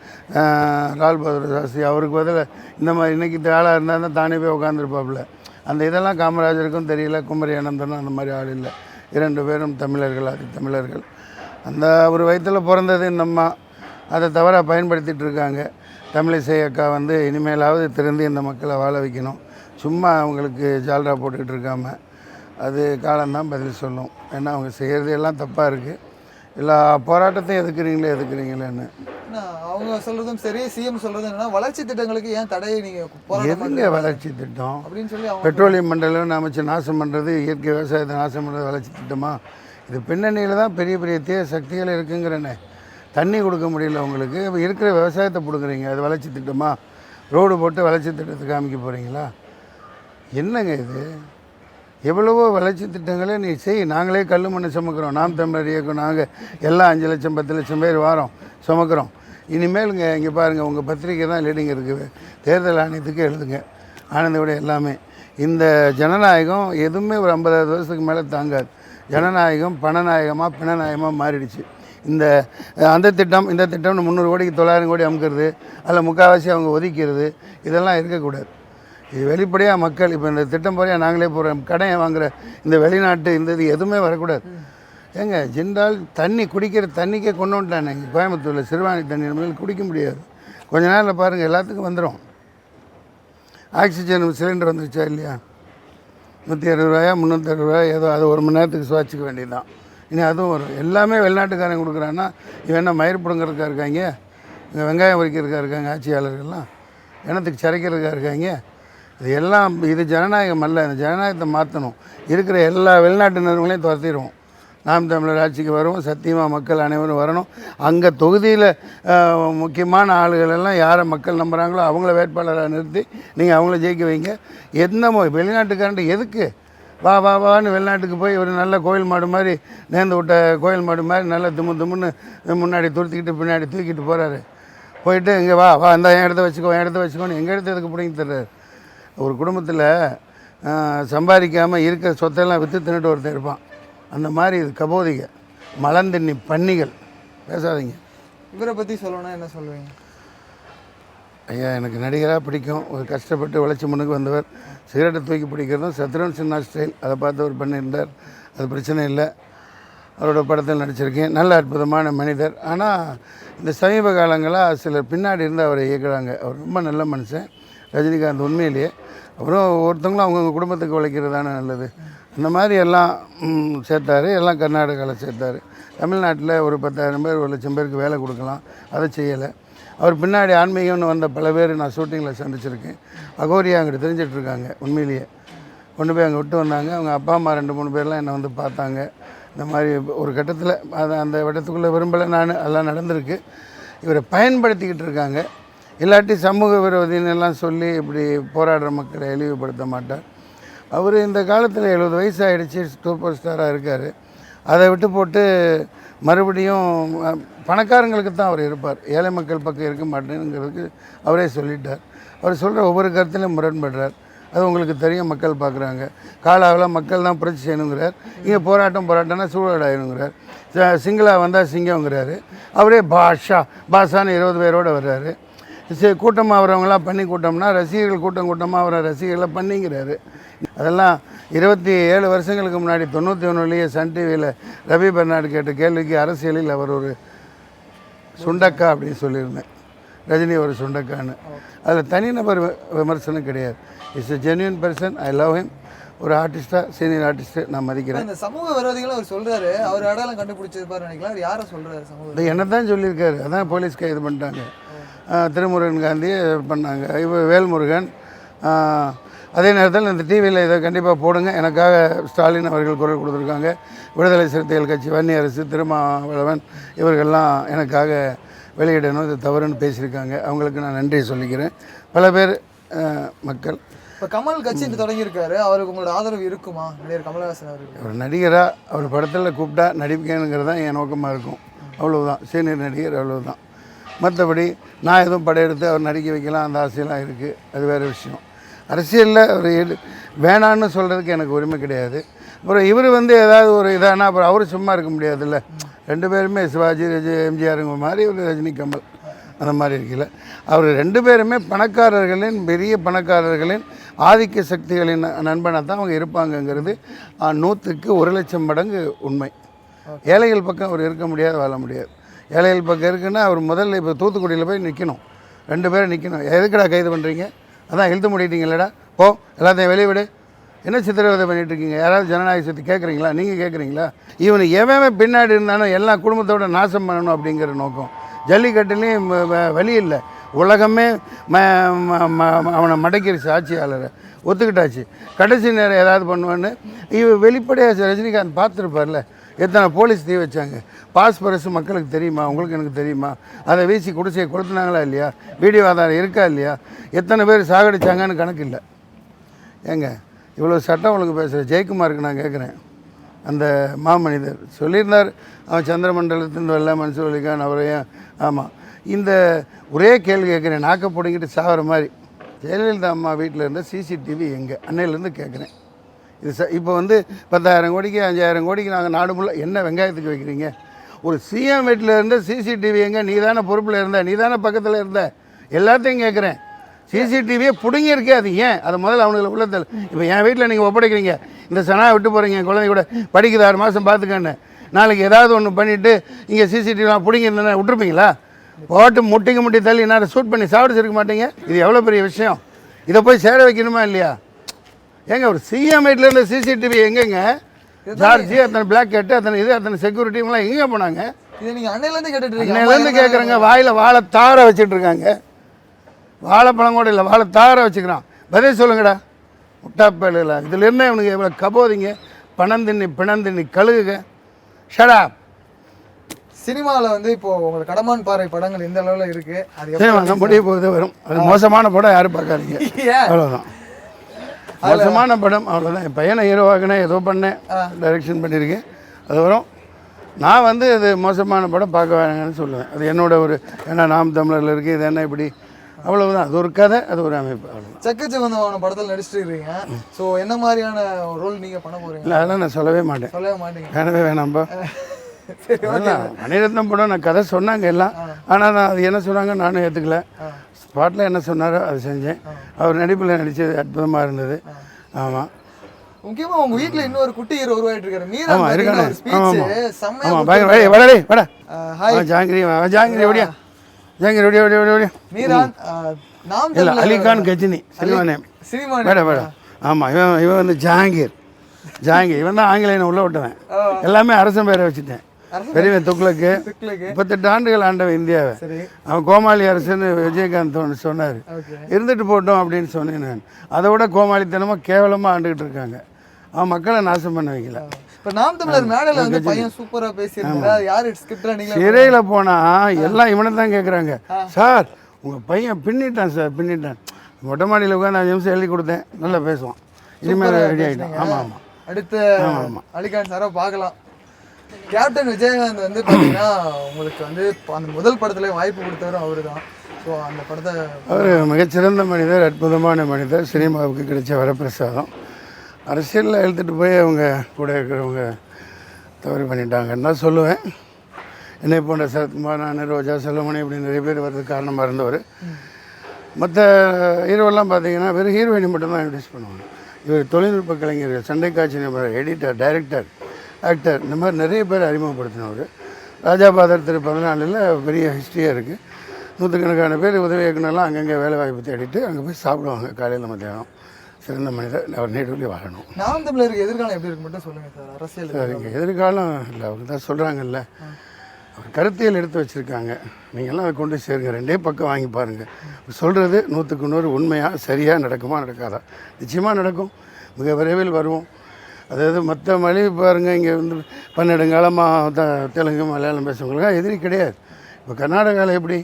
லால் பகதூர் சாஸ்திரி. அவருக்கு பதில் இந்த மாதிரி இன்றைக்கி ஆளாக இருந்தால் தான் தானே போய் உட்காந்துருப்பாப்புல. அந்த இதெல்லாம் காமராஜருக்கும் தெரியல, குமரி அனந்தனும் அந்த மாதிரி ஆள் இல்லை. 2 பேரும் தமிழர்கள், அது தமிழர்கள். அந்த ஒரு வயிற்றில் பிறந்தது இந்த அம்மா, அதை தவறாக பயன்படுத்திகிட்டு இருக்காங்க. தமிழிசை அக்கா வந்து இனிமேலாவது திறந்து இந்த மக்களை வாழ வைக்கணும். சும்மா அவங்களுக்கு ஜால்ரா போட்டுக்கிட்டு இருக்காமல் அது காலம்தான் பதில் சொல்லும். ஏன்னா அவங்க செய்கிறது எல்லாம் தப்பாக இருக்குது. எல்லா போராட்டத்தையும் எதுக்குறீங்களேன்னு அவங்க சொல்கிறதும் சரி. சிஎம் சொல்கிறது என்னன்னா, வளர்ச்சி திட்டங்களுக்கு ஏன் தடையை நீங்கள் எதுங்க வளர்ச்சி திட்டம் அப்படின்னு சொல்லி பெட்ரோலியம் மண்டலம் அமைச்சு நாசம் பண்ணுறது, இயற்கை விவசாயத்தை நாசம் பண்ணுறது வளர்ச்சி திட்டமா? இது பின்னணியில் தான் பெரிய பெரிய தீய சக்திகள் இருக்குங்கிறனே. தண்ணி கொடுக்க முடியல உங்களுக்கு. இப்போ இருக்கிற விவசாயத்தை பிடுங்குறீங்க. அது வளர்ச்சி திட்டமா? ரோடு போட்டு வளர்ச்சி திட்டத்தை காமிக்க போகிறீங்களா? என்னங்க இது? எவ்வளவோ வளர்ச்சி திட்டங்களே நீ செய். நாங்களே கல் மண்ணை சுமக்கிறோம். நாம் தமிழர் இயக்கம் நாங்கள் எல்லாம் 5 லட்சம் 10 லட்சம் பேர் வாரோம் சுமக்கிறோம். இனிமேலுங்க இங்கே பாருங்கள், உங்கள் பத்திரிக்கை தான் லீடிங் இருக்குது. தேர்தல் ஆணையத்துக்கு எழுதுங்க ஆனந்தோட எல்லாமே. இந்த ஜனநாயகம் எதுவுமே ஒரு 50 வருஷத்துக்கு மேலே தாங்காது. ஜனநாயகம் பணநாயகமாக பிணநாயகமாக மாறிடுச்சு. அந்த திட்டம் இந்த திட்டம்னு 300 கோடிக்கு 900 கோடி அமுக்கிறது, அதில் முக்கால்வாசி அவங்க ஒதுக்கிறது, இதெல்லாம் இருக்கக்கூடாது. இது வெளிப்படையாக மக்கள் இப்போ இந்த திட்டம் போறியா நாங்களே போகிறோம் கடையை வாங்குகிற இந்த வெளிநாட்டு இது எதுவுமே வரக்கூடாது. ஏங்க ஜிண்டால் தண்ணி குடிக்கிற தண்ணிக்கே கொண்டு வந்துட்டானே. கோயம்புத்தூரில் சிறுவாணி தண்ணி நம்மளால் குடிக்க முடியாது. கொஞ்ச நேரத்தில் பாருங்கள் எல்லாத்துக்கும் வந்துடும். ஆக்சிஜன் சிலிண்டர் வந்துருச்சா இல்லையா? 160 ரூபாயா 360 ரூபாயா ஏதோ, அது 1 மணி நேரத்துக்கு சுவாச்சிக்க வேண்டியது தான். இனி அதுவும் வரும். எல்லாமே வெளிநாட்டுக்காரங்க கொடுக்குறான்னா இவன் என்ன மயிர் பிடுங்கிறதுக்கா இருக்காங்க? இங்கே வெங்காயம் பறிக்கிறதுக்கா இருக்காங்க ஆட்சியாளர்கள்லாம்? இனத்துக்கு சிறைக்கிறதுக்கா இருக்காங்க? இது ஜனநாயகம் அல்ல. இந்த ஜனநாயகத்தை மாற்றணும். இருக்கிற எல்லா வெளிநாட்டு நிறுவனங்களையும் துரத்திடுவோம். நாம் தமிழர் ஆட்சிக்கு வருவோம். சத்தியமாக மக்கள் அனைவரும் வரணும். அங்கே தொகுதியில் முக்கியமான ஆளுகள் எல்லாம் யாரை மக்கள் நம்புகிறாங்களோ அவங்கள வேட்பாளராக நிறுத்தி நீங்கள் அவங்கள ஜெயிக்க வைங்க. வெளிநாட்டுக்காரன்ட்டு எதுக்கு வான்னு வெளிநாட்டுக்கு போய் ஒரு நல்ல கோயில் மாடு மாதிரி நேர்ந்து விட்ட கோயில் மாடு மாதிரி நல்லா தும்முன்னு முன்னாடி துருத்திக்கிட்டு பின்னாடி தூக்கிட்டு போகிறாரு. போயிட்டு இங்கே வா இந்த என் இடத்த வச்சுக்கோன்னு எங்கள் இடத்த எதுக்கு பிடிங்கி தர்றாரு? ஒரு குடும்பத்தில் சம்பாதிக்காமல் இருக்கிற சொத்தையெல்லாம் விற்று தின்னுட்டு ஒருத்தர் இருப்பான். அந்த மாதிரி இது கபோதிக மலந்தண்ணி பன்னிகள். பேசாதீங்க. இவரை பற்றி சொல்லணும்னா என்ன சொல்லுவீங்க? ஐயா எனக்கு நடிகராக பிடிக்கும். ஒரு கஷ்டப்பட்டு உழைச்சி முன்னுக்கு வந்தவர். சிகரெட்டை தூக்கி பிடிக்கிறதும் சத்ருகன் சின்ஹா ஸ்டைல், அதை பார்த்து அவர் பண்ணியிருந்தார். அது பிரச்சனை இல்லை. அவரோட படத்தில் நடிச்சிருக்கேன். நல்ல அற்புதமான மனிதர். ஆனால் இந்த சமீப காலங்களாக சிலர் பின்னாடி இருந்து அவரை இயக்குறாங்க. அவர் ரொம்ப நல்ல மனுஷன் ரஜினிகாந்த். உண்மையிலேயே அப்புறம் ஒருத்தவங்களும் அவங்கவுங்க குடும்பத்துக்கு உழைக்கிறது தானே நல்லது. இந்த மாதிரி எல்லாம் சேர்த்தார். எல்லாம் கர்நாடகாவில் சேர்த்தார். தமிழ்நாட்டில் ஒரு 10,000 பேர் 1,00,000 பேருக்கு வேலை கொடுக்கலாம். அதை செய்யலை. அவர் பின்னாடி ஆன்மீகம்னு வந்த பல பேர் நான் ஷூட்டிங்கில் சந்திச்சிருக்கேன். அகோரியா அங்கிட்ட தெரிஞ்சிட்ருக்காங்க. உண்மையிலேயே கொண்டு போய் அங்கே விட்டு வந்தாங்க. அவங்க அப்பா அம்மா 2-3 பேர்லாம் என்னை வந்து பார்த்தாங்க. இந்த மாதிரி ஒரு கட்டத்தில் அந்த இடத்துக்குள்ளே விரும்பலை நான். அதெல்லாம் நடந்திருக்கு. இவரை பயன்படுத்திக்கிட்டு இருக்காங்க. இல்லாட்டி சமூக விரோதின்னு எல்லாம் சொல்லி இப்படி போராடுற மக்களை இழிவுபடுத்த மாட்டார். அவர் இந்த காலத்தில் 70 வயசு ஆகிடுச்சு. சூப்பர் ஸ்டாராக இருக்கார். அதை விட்டு போட்டு மறுபடியும் பணக்காரங்களுக்கு தான் அவர் இருப்பார். ஏழை மக்கள் பக்கம் இருக்க மாட்டேங்கிறதுக்கு அவரே சொல்லிட்டார். அவர் சொல்கிற ஒவ்வொரு கருத்துலையும் முரண்படுறார். அது உங்களுக்கு தெரியும். மக்கள் பார்க்குறாங்க. காலாவில் மக்கள் தான் புரட்சி செய்யணுங்கிறார். இங்கே போராட்டம்னா சூழலாயினுங்கிறார். சிங்கிளாக வந்தால் சிங்கங்கிறாரு. அவரே பாஷான்னு 20 பேரோடு வர்றாரு. சரி, கூட்டமாக வரவங்களாம் பண்ணி கூட்டம்னா ரசிகர்கள் கூட்டமாக வர ரசிகர்களை பண்ணிங்கிறாரு. அதெல்லாம் 27 வருஷங்களுக்கு முன்னாடி 91 சன் டிவியில் ரவி பெர்னாடு கேட்ட கேள்விக்கு அரசியலில் அவர் ஒரு சுண்டக்கா அப்படின்னு சொல்லியிருந்தேன். ரஜினி ஒரு சுண்டக்கான்னு. அதில் தனிநபர் விமர்சனம் கிடையாது. It's a genuine person. I love him. ஒரு ஆர்டிஸ்ட்டாக சீனியர் ஆர்டிஸ்ட்டு நான் மதிக்கிறேன். இந்த சமூக விரோதிகளும் அவர் சொல்கிறாரு. அவர் அடையாளம் கண்டுபிடிச்சிருப்பாரு நினைக்கலாம். அவர் யாரை சொல்கிறாரு? சமூக என்ன தான் சொல்லியிருக்காரு. அதான் போலீஸ் கைது பண்ணிட்டாங்க. திருமுருகன் காந்தியை பண்ணாங்க. வேல்முருகன். அதே நேரத்தில் இந்த டிவியில் இதை கண்டிப்பாக போடுங்க. எனக்காக ஸ்டாலின் அவர்கள் குரல் கொடுத்துருக்காங்க. விடுதலை சிறுத்தைகள் கட்சி வன்னியரசு திருமாவளவன் இவர்கள்லாம் எனக்காக வெளியிடணும், இது தவறுன்னு பேசியிருக்காங்க. அவங்களுக்கு நான் நன்றி சொல்லிக்கிறேன். பல பேர் மக்கள். இப்போ கமல் கட்சி தொடங்கியிருக்காரு. அவருக்கு உங்களோட ஆதரவு இருக்குமா? நடிகர் கமலஹாசன் அவருக்கு ஒரு நடிகராக அவர் படத்தில் கூப்பிட்டா நடிப்புங்கிறது தான் என் நோக்கமாக இருக்கும். அவ்வளவுதான். சீனியர் நடிகர் அவ்வளவுதான். மற்றபடி நான் எதுவும் படையெடுத்து அவர் நடிக்க வைக்கலாம் அந்த ஆசையெல்லாம் இருக்குது. அது வேறு விஷயம். அரசியலில் ஒரு வேணான்னு சொல்கிறதுக்கு எனக்கு உரிமை கிடையாது. அப்புறம் இவர் ஏதாவது ஒரு இதானா அப்புறம் அவர் சும்மா இருக்க முடியாதுல்ல. 2 பேருமே சிவாஜி எம்ஜிஆருங்க மாதிரி ஒரு ரஜினி கமல் அந்த மாதிரி இருக்குல்ல. அவர் 2 பேருமே பணக்காரர்களின் பெரிய பணக்காரர்களின் ஆதிக்க சக்திகளின் நண்பனாக தான் அவங்க இருப்பாங்கங்கிறது 100க்கு 1,00,000 மடங்கு உண்மை. ஏழைகள் பக்கம் அவர் இருக்க முடியாது, வாழ முடியாது. ஏழைகள் பக்கம் இருக்குன்னா அவர் முதல்ல இப்போ தூத்துக்குடியில் போய் நிற்கணும். 2 பேரும் நிற்கணும். எதுக்குடா கைது பண்ணுறீங்க? அதான் இழுத்து முடிட்டீங்களடா, போ எல்லாத்தையும் வெளியே விடு. என்ன சித்திரவதை பண்ணிகிட்ருக்கீங்க? யாராவது ஜனநாயக சக்தி கேட்குறீங்களா? நீங்கள் கேட்குறீங்களா? இவனு எவன் பின்னாடி இருந்தாலும் எல்லா குடும்பத்தோட நாசம் பண்ணணும் அப்படிங்கிற நோக்கம். ஜல்லிக்கட்டுலேயும் வழி இல்லை. உலகமே அவனை மடக்கிடுச்சு. ஆட்சியாளரை ஒத்துக்கிட்டாச்சு. கடைசி நேரம் ஏதாவது பண்ணுவேன்னு வெளிப்படையாக ரஜினிகாந்த் பார்த்துருப்பார்ல. எத்தனை போலீஸ் தீ வச்சாங்க, பாஸ்பரஸ் மக்களுக்கு தெரியுமா, உங்களுக்கு எனக்கு தெரியுமா, அதை வீசி குடிசையை கொளுத்துனாங்களா இல்லையா, வீடியோ ஆதாரம் இருக்கா இல்லையா, எத்தனை பேர் சாகடிச்சாங்கன்னு கணக்கு இல்லை. ஏங்க இவ்வளோ சட்டம் ஒழுங்கு பேசுகிற ஜெயக்குமாருக்கு நான் கேட்குறேன், அந்த மாமனிதர் சொல்லியிருந்தார், அவன் சந்திரமண்டலத்தின் வரல மன்சூர் அலிகான் அவரையும். ஆமாம், இந்த ஒரே கேள்வி கேட்குறேன், நாக்க பிடிங்கிட்டு சாகிற மாதிரி. ஜெயலலிதா அம்மா வீட்டில் இருந்த சிசிடிவி எங்கே அன்னையிலேருந்து கேட்குறேன். இது இப்போ வந்து 10,000 கோடிக்கு 5,000 கோடிக்கு நாங்கள் நாடு ஃபுல்லாக என்ன வெங்காயத்துக்கு வைக்கிறீங்க? ஒரு சிஎம் வீட்டில் இருந்த சிசிடிவி எங்கே? நீ தானே பொறுப்பில் இருந்த, நீ தானே பக்கத்தில் இருந்த, எல்லாத்தையும் கேட்குறேன். சிசிடிவியை பிடுங்கியிருக்கே, அது ஏன்? அது முதல்ல அவனுக்கு உள்ளத்தில். இப்போ என் வீட்டில் நீங்கள் ஒப்படைக்கிறீங்க, இந்த சனா விட்டு போகிறீங்க, என் குழந்தை கூட படிக்குது 6 மாதம் பார்த்துக்கன்னு, நாளைக்கு ஏதாவது ஒன்று பண்ணிவிட்டு இங்கே சிசிடிவிலாம் பிடிங்கிருந்தேன்னா விட்டுருப்பீங்களா? போட்டு முட்டி தள்ளி நான் ஷூட் பண்ணி சாப்பிடுச்சிருக்க மாட்டீங்க. இது எவ்வளோ பெரிய விஷயம், இதை போய் சேர வைக்கணுமா இல்லையா? ஏங்க ஒரு சிஎம் வீட்டில் இருந்த சிசிடிவி எங்கேங்க? ஜார்ஜி அத்தனை பிளாக் கேட்டு அத்தனை இது அத்தனை செக்யூரிட்டிங்கெலாம் எங்கே போனாங்க? இதை நீங்கள் அன்னையிலேருந்து கேட்டுட்டு அன்னையிலேருந்து கேட்குறேங்க. வாயில் வாழை தார வச்சுட்டு இருக்காங்க, வாழைப்பழம் கூட இல்லை, வாழை தார வச்சுக்கிறான். பதில் சொல்லுங்கடா முட்டாப்பேல. இதுலேருந்து இவனுக்கு எவ்வளோ கபோதிங்க, பிணந்தின்னி கழுகுங்க. ஷடா. சினிமாவில் வந்து இப்போ உங்களுக்கு கடமான் பாறை படங்கள் எந்த அளவில் இருக்குது? அது முடிய போகுது வரும். அது மோசமான படம் யாரும் பார்க்காதீங்க, அவ்வளோதான். மோசமான படம் அவ்வளோதான். என் பையனை ஹீரோவாக்கினேன், ஏதோ பண்ணேன், டைரக்ஷன் பண்ணியிருக்கேன், அது வரும். நான் வந்து இது மோசமான படம் பார்க்க வேணாங்கன்னு சொல்லுவேன். அது என்னோட ஒரு, ஏன்னா நாம் தமிழரில் இருக்குது, இது என்ன இப்படி, அவ்வளவுதான். அது ஒரு கதை, அது ஒரு அமைப்பு, அவ்வளோதான். சக்கச்சவந்தமான படத்தில் நடிச்சிட்டு இருக்கீங்க. ஸோ என்ன மாதிரியான ரோல் நீங்கள் பண்ண போகிறீங்க? இல்லை அதெல்லாம் நான் சொல்லவே மாட்டேன். வேணவே வேணாம்பா. மணிரத்னம் படம் நான் கதை சொன்னாங்க எல்லாம், ஆனால் நான் அது என்ன சொன்னாங்க நானும் ஏற்றுக்கல. ஸ்பாட்டில் என்ன சொன்னாரோ அது செஞ்சேன். அவர் நடிப்பில் நடித்தது அற்புதமாக இருந்தது. ஆமாம், முக்கியமா உங்க வீட்ல இன்னொரு குட்டி ஹீரோ உருவாயிட்டு இருக்காரு. மீரா ஆமா இருக்கானே. ஸ்பீச் செம்மயா. ஆமா பயங்கர வாடா வாடா. ஹாய் ஜாங்கிரி ஓடியா. ஓடியா. மீரா நாம் இல்ல அலிகான் கஜினி சினிமா நேம். வாடா. ஆமா இவன் வந்து ஜாங்கீர். இவன் தான் ஆங்கிலேயனை உள்ள விட்டவன். எல்லாமே அரசன் பேரை வச்சுட்டேன். பெரிய துக்ளக்கு 38 ஆண்டுகள் ஆண்டவன் இந்தியாவை. அவன் கோமாளி அரசுன்னு விஜயகாந்த் சொன்னார். இருந்துட்டு போட்டோம் அப்படின்னு சொன்னேன் நான். அதை விட கோமாளித்தனமாக கேவலமாக ஆண்டுகிட்டு இருக்காங்க. அவன் மக்களை நாசம் பண்ண வைக்கல. சிறையில் போனால் எல்லாம் இவனை தான் கேட்குறாங்க. சார் உங்கள் பையன் பின்னிட்டான் சார், பின்னிட்டான். மொட்டை மாடியில் உட்காந்து 5 நிமிஷம் எழுதி கொடுத்தேன், நல்லா பேசுவான். இனிமேல் ரெடி ஆகிட்டான். ஆமாம் அடுத்து அலிகான் சாரை பார்க்கலாம். கேப்டன் விஜயகாந்த் வந்து பார்த்தீங்கன்னா உங்களுக்கு வந்து அந்த முதல் படத்துல வாய்ப்பு கொடுத்தவரும் அவரு தான். ஸோ அந்த படத்தை அவர் மிகச்சிறந்த மனிதர், அற்புதமான மனிதர், சினிமாவுக்கு கிடைச்ச வரப்பிரசாதம். அரசியலில் எழுத்துட்டு போய் அவங்க கூட இருக்கிறவங்க தவறு பண்ணிட்டாங்கன்னு தான் சொல்லுவேன். என்னை போன்ற சரத்குமார், நான், ரோஜா, செல்வமணி இப்படி நிறைய பேர் வர்றதுக்கு காரணமாக இருந்தவர். மற்ற ஹீரோவெல்லாம் பார்த்தீங்கன்னா வெறும் ஹீரோயினி மட்டும்தான் இன்ட்ரடியூஸ் பண்ணுவாங்க. இவர் தொழில்நுட்ப கலைஞர்கள், சண்டை காட்சி நபர், எடிட்டர், டைரக்டர், ஆக்டர், இந்த மாதிரி நிறைய பேர் அறிமுகப்படுத்தினவர். ராஜாபாதர் திரு 14 பெரிய ஹிஸ்ட்ரியாக இருக்குது. 100கணக்கான பேர் உதவி இயக்குனர்லாம் அங்கங்கே வேலை வாய்ப்பு தேடிட்டு அங்கே போய் சாப்பிடுவாங்க காலையில் மத்தியானம். சிறந்த மனிதர், அவர் நீடூழி வாழணும். நாம் தமிழருக்கு எதிர்காலம் எப்படி இருக்கு மட்டும் சொல்லுங்கள் சார். அரசியல் சார் இங்கே எதிர்காலம் இல்லை, அவங்க தான் சொல்கிறாங்கல்ல, அவர் கருத்தியல் எடுத்து வச்சுருக்காங்க. நீங்கள்லாம் அதை கொண்டு சேருங்க, 2 பக்கம் வாங்கி பாருங்கள். சொல்கிறது 100க்கு 100 உண்மையாக சரியாக நடக்குமா நடக்காதா? நிச்சயமாக நடக்கும், மிக விரைவில் வருவோம். அதாவது மற்ற மொழி பாருங்கள், இங்கே வந்து 12 நெடுங்காலமாக தெலுங்கு மலையாளம் பேசுகிறவங்களுக்காக எதிரி கிடையாது. இப்போ கர்நாடகாவில் எப்படி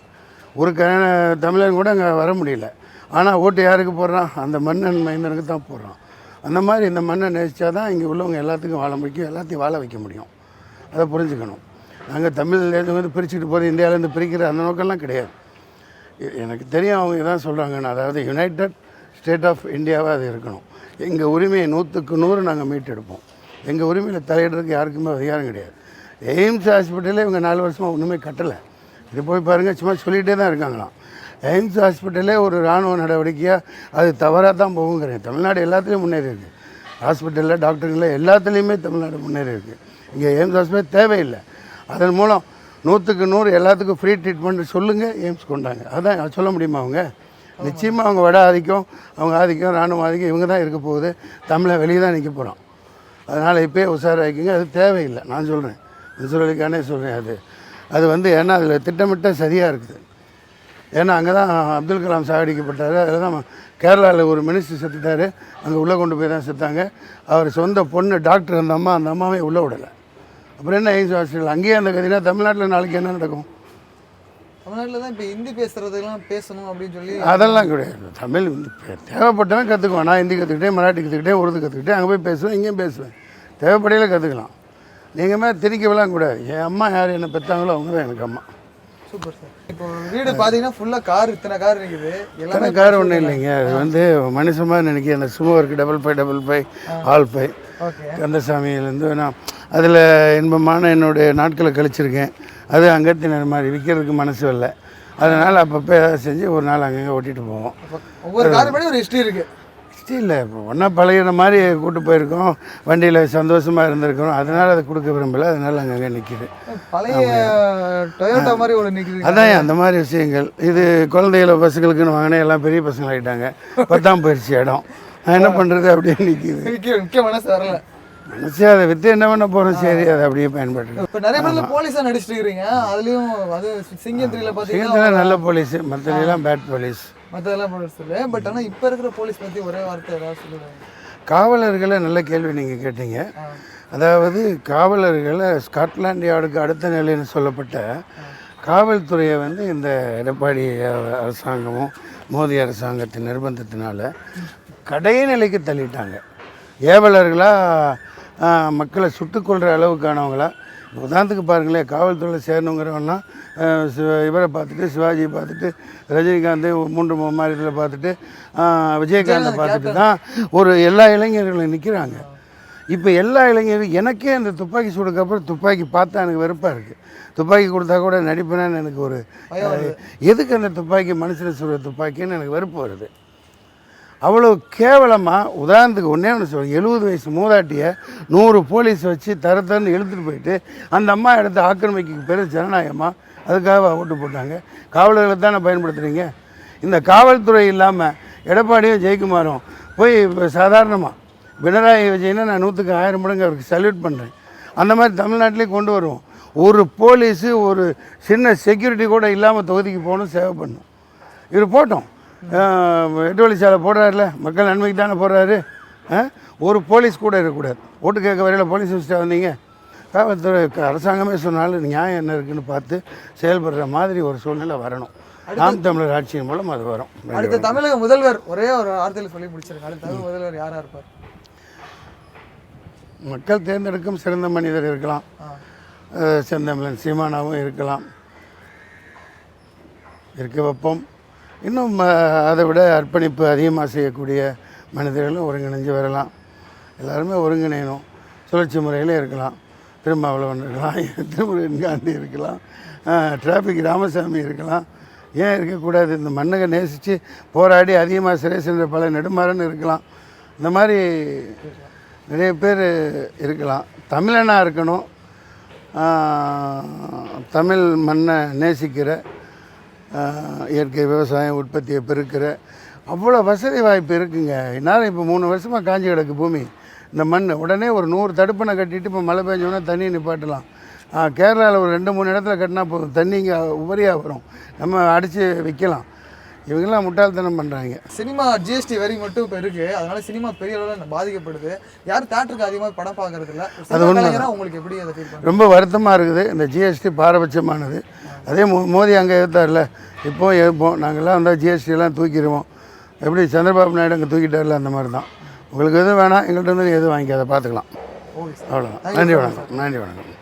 ஒரு தமிழன் கூட அங்கே வர முடியல. ஆனால் ஓட்டு யாருக்கு போடுறான்? அந்த மன்னன் மைந்தனுக்கு தான் போடுறான். அந்த மாதிரி இந்த மண்ணை நேசித்தா தான் இங்கே உள்ளவங்க எல்லாத்துக்கும் வாழ முடியும், எல்லாத்தையும் வாழ வைக்க முடியும். அதை புரிஞ்சுக்கணும். நாங்கள் தமிழ்லேருந்து வந்து பிரிச்சுட்டு போகிறது, இந்தியாவிலேருந்து பிரிக்கிற அந்த நோக்கம்லாம் கிடையாது. எனக்கு தெரியும் அவங்க இதான் சொல்கிறாங்கன்னு. அதாவது யுனைடெட் ஸ்டேட் ஆஃப் இந்தியாவாக அது இருக்கணும். எங்கள் உரிமையை 100க்கு 100 நாங்கள் மீட்டெடுப்போம். எங்கள் உரிமையில் தலையிடுறதுக்கு யாருக்குமே அதிகாரம் கிடையாது. எய்ம்ஸ் ஹாஸ்பிட்டலே இவங்க 4 வருஷமாக ஒன்றுமே கட்டலை. இது போய் பாருங்கள், சும்மா சொல்லிகிட்டே தான் இருக்காங்களாம். எய்ம்ஸ் ஹாஸ்பிட்டலே ஒரு இராணுவ நடவடிக்கையாக அது தவறாக தான் போகுங்கிறேன். தமிழ்நாடு எல்லாத்துலேயும் முன்னேறி இருக்குது. ஹாஸ்பிட்டலில், டாக்டருங்களில் எல்லாத்துலேயுமே தமிழ்நாடு முன்னேறி இருக்குது. இங்கே எய்ம்ஸ் ஹாஸ்பிட்டல் தேவையில்லை. அதன் மூலம் 100க்கு 100 எல்லாத்துக்கும் ஃப்ரீ ட்ரீட்மெண்ட் சொல்லுங்கள், எய்ம்ஸ் கொண்டாங்க. அதான் சொல்ல முடியுமா அவங்க? நிச்சயமாக அவங்க வட ஆதிக்கம், அவங்க ஆதிக்கம், இராணுவ ஆதிக்கம் இவங்க தான் இருக்க போகுது. தமிழை வெளியே தான் நிற்க போகிறோம். அதனால் இப்போயே உஷாராக்கிங்க, அது தேவையில்லை. நான் சொல்கிறேன், சொல்லிக்கானே சொல்கிறேன். அது வந்து ஏன்னா அதில் திட்டமிட்ட சரியாக இருக்குது. ஏன்னா அங்கே தான் அப்துல் கலாம் சாகடிக்கப்பட்டார். அதில் தான் கேரளாவில் ஒரு மினிஸ்டர் செத்துட்டார். அங்கே உள்ளே கொண்டு போய் தான் செத்தாங்க. அவர் சொந்த பொண்ணு டாக்டர், அந்த அம்மாவே உள்ளே விடலை. அப்புறம் என்ன எய்ம்ஸ் ஹாஸ்பிட்டல் அங்கேயே அந்த கதினா தமிழ்நாட்டில் நாளைக்கு என்ன நடக்கும்? தமிழ்நாட்டில் தான் இப்போ ஹிந்தி பேசுகிறதுலாம் பேசணும் அப்படின்னு சொல்லி அதெல்லாம் கிடையாது. தமிழ் தேவைப்பட்டவன் கற்றுக்குவேன். நான் ஹிந்தி கற்றுக்கிட்டேன், மராட்டி கற்றுக்கிட்டேன், உருது கற்றுக்கிட்டேன். அங்கே போய் பேசுவேன், இங்கேயும் பேசுவேன். தேவைப்படையில் கற்றுக்கலாம். நீங்கள் மேலே திணிக்கவெல்லாம் கூடாது. என் அம்மா யார் என்னை பெற்றாங்களோ அவங்க தான் எனக்கு அம்மா. Super sir. இப்போ வீடு பார்த்தீங்கன்னா ஃபுல்லாக கார், இத்தனை கார் இருக்குது. இத்தனை கார் ஒன்றும் இல்லைங்க. அது வந்து மனுஷன் மாதிரி நினைக்கிறேன். அந்த சும்மா இருக்குது 55 ஆல் 5 ஓகே. கந்தசாமியிலேருந்து நான் அதில் இன்பமான என்னுடைய நாட்களை கழிச்சிருக்கேன். அது அங்கத்தினர் மாதிரி விற்கிறதுக்கு மனசு இல்லை. அதனால் அப்பப்போ ஏதாவது செஞ்சு ஒரு நாள் அங்கங்கே ஓட்டிகிட்டு போவோம். ஒவ்வொரு கார் படி ஒரு ஹிஸ்ட்ரி இருக்குது. ஹிஸ்ட்ரி இல்லை, இப்போ ஒன்றா பழகிற மாதிரி கூட்டு போயிருக்கோம். வண்டியில் சந்தோஷமாக இருந்திருக்கிறோம். அதனால் அதை கொடுக்க விரும்பலை. அதனால் அங்கங்கே நிற்கிது. பழைய டொயோட்டா மாதிரி ஒரு நிற்கிது. அதான் அந்த மாதிரி விஷயங்கள். இது குழந்தைகள பசங்களுக்குன்னு வாங்கினேன். எல்லாம் பெரிய பசங்க ஆகிட்டாங்க. 10ஆம் போயிடுச்சு இடம். என்ன பண்ணுறது அப்படியே நிற்கிது. முக்கிய மனசு வரல. மனசே அதை விற்று என்ன பண்ண போகிறோம். சரி, அதை அப்படியே பயன்படுத்து. இப்போ நிறைய பேர் போலீஸாக நடிச்சிட்டு இருக்கிறீங்க. அதுலேயும் அது சிங்கம் 3ல பார்த்தீங்கன்னா சிங்கத்தில் நல்ல போலீஸ், மற்றலாம் பேட் போலீஸ். மற்றதெல்லாம் போலீஸ் இல்லை. பட் ஆனால் இப்போ இருக்கிற போலீஸ் பற்றி ஒரே வார்த்தை ஏதாவது சொல்லுவாங்க. காவலர்களை நல்ல கேள்வி நீங்கள் கேட்டீங்க. அதாவது காவலர்களை ஸ்காட்லாண்ட் யார்டுக்கு அடுத்த நிலைன்னு சொல்லப்பட்ட காவல்துறையை வந்து இந்த எடப்பாடி அரசாங்கமும் மோடி அரசாங்கத்தின் நிர்பந்தத்தினால கடைநிலைக்கு தள்ளிட்டாங்க. ஏவலர்களாக மக்களை சுட்டுக்கொள்கிற அளவுக்கானவங்களா. உதாரணத்துக்கு பாருங்களேன், காவல்துறையில் சேரணுங்கிறவன்னா இவரை பார்த்துட்டு, சிவாஜியை பார்த்துட்டு, ரஜினிகாந்த் 3 மாநிலத்தில் பார்த்துட்டு, விஜயகாந்தை பார்த்துட்டு தான் ஒரு எல்லா இளைஞர்களும் நிற்கிறாங்க. இப்போ எல்லா இளைஞரும் எனக்கே அந்த துப்பாக்கி சூடுக்கப்புறம் துப்பாக்கி பார்த்தா எனக்கு வெறுப்பாக இருக்குது. துப்பாக்கி கொடுத்தா கூட நடிப்பேன்னு எனக்கு ஒரு எதுக்கு அந்த துப்பாக்கி மனுஷனை சுடுற துப்பாக்கின்னு எனக்கு வெறுப்பு வருது. அவ்வளோ கேவலமாக. உதாரணத்துக்கு ஒன்றே ஒன்று சொல்லுங்கள், 70 வயசு மூதாட்டியை 100 போலீஸ் வச்சு தரத்தன்னு இழுத்துட்டு போயிட்டு அந்த அம்மா இடத்த ஆக்கிரமிக்க பேர் ஜனநாயகமாக அதுக்காக ஓட்டு போட்டாங்க. காவலர்களை தானே பயன்படுத்துகிறீங்க. இந்த காவல்துறை இல்லாமல் எடப்பாடியும் ஜெயக்குமாரும் போய் சாதாரணமாக பினராயி விஜயனை நான் 100க்கு 1000 மடங்கு அவருக்கு சல்யூட் பண்ணுறேன். அந்த மாதிரி தமிழ்நாட்டிலே கொண்டு வருவோம். ஒரு போலீஸு ஒரு சின்ன செக்யூரிட்டி கூட இல்லாமல் தொகுதிக்கு போகணும், சேவை பண்ணணும். இவர் போட்டோம். 8 வழிச்சாலை போடுறாருல, மக்கள் நன்மைக்கு தானே போடுறாரு. ஒரு போலீஸ் கூட இருக்கக்கூடாது. ஓட்டு கேட்க வரையில் போலீஸ் வச்சுட்டா வந்தீங்க. காவல்துறை அரசாங்கமே சொன்னாலும் நியாயம் என்ன இருக்குன்னு பார்த்து செயல்படுற மாதிரி ஒரு சூழ்நிலை வரணும். நாம் தமிழர் ஆட்சியின் மூலம் அது வரும். அடுத்த தமிழக முதல்வர் ஒரே ஒரு வார்த்தையில் சொல்லி முடிச்சிருக்காங்க. அடுத்த தமிழ் முதல்வர் யாராக இருப்பார்? மக்கள் தேர்ந்தெடுக்கும் சிறந்த மனிதர் இருக்கலாம். செந்தமிழன் சீமானாவும் இருக்கலாம். இருக்க வைப்போம். இன்னும் அதை விட அர்ப்பணிப்பு அதிகமாக செய்யக்கூடிய மனிதர்களும் ஒருங்கிணைஞ்சு வரலாம். எல்லாருமே ஒருங்கிணையணும். சுழற்சி முறையில் இருக்கலாம். திருமாவளவன் இருக்கலாம், திருமுருகன் காந்தி இருக்கலாம், டிராஃபிக் ராமசாமி இருக்கலாம். ஏன் இருக்கக்கூடாது? இந்த மண்ணை நேசித்து போராடி அதிகமாக சிறை சென்ற பல நெடுமாறன் இருக்கலாம். இந்த மாதிரி நிறைய பேர் இருக்கலாம். தமிழனாக இருக்கணும். தமிழ் மண்ணை நேசிக்கிற, இயற்கை விவசாயம் உற்பத்தியை பெருக்கிற அவ்வளோ வசதி வாய்ப்பு இருக்குங்க. என்னால் இப்போ 3 வருஷமாக காஞ்சி கிடக்கு பூமி. இந்த மண் உடனே ஒரு 100 தடுப்பணை கட்டிட்டு இப்போ மழை பெஞ்சோன்னா தண்ணியை நிப்பாட்டலாம். கேரளாவில் ஒரு 2-3 இடத்துல கட்டினா போதும், தண்ணி இங்கே உபரியாக வரும். நம்ம அடித்து விற்கலாம். இவங்கெல்லாம் முட்டாள்தனம் பண்ணுறாங்க. சினிமா ஜிஎஸ்டி வரி மட்டும் இப்போ இருக்குது. அதனால் சினிமா பெரிய அளவில் பாதிக்கப்படுது. யாரும் தேட்டருக்கு அதிகமாக படம் பார்க்கறது இல்லை. அது ஒன்று உங்களுக்கு எப்படி அதை ஃபீல் பண்ணுறது? ரொம்ப வருத்தமாக இருக்குது. இந்த ஜிஎஸ்டி பாரபட்சமானது. அதே மோடி அங்கே எடுத்தார்ல, இப்போவும் எடுப்போம். நாங்கள்லாம் வந்தால் ஜிஎஸ்டியெல்லாம் தூக்கிடுவோம். எப்படி சந்திரபாபு நாயுடு அங்கே தூக்கிட்டார்ல, அந்த மாதிரி தான். உங்களுக்கு எதுவும் வேணாம், எங்கள்கிட்ட வந்து எதுவும் வாங்கி அதை பார்த்துக்கலாம். அவ்வளோதான். நன்றி வணக்கம். நன்றி வணக்கம்.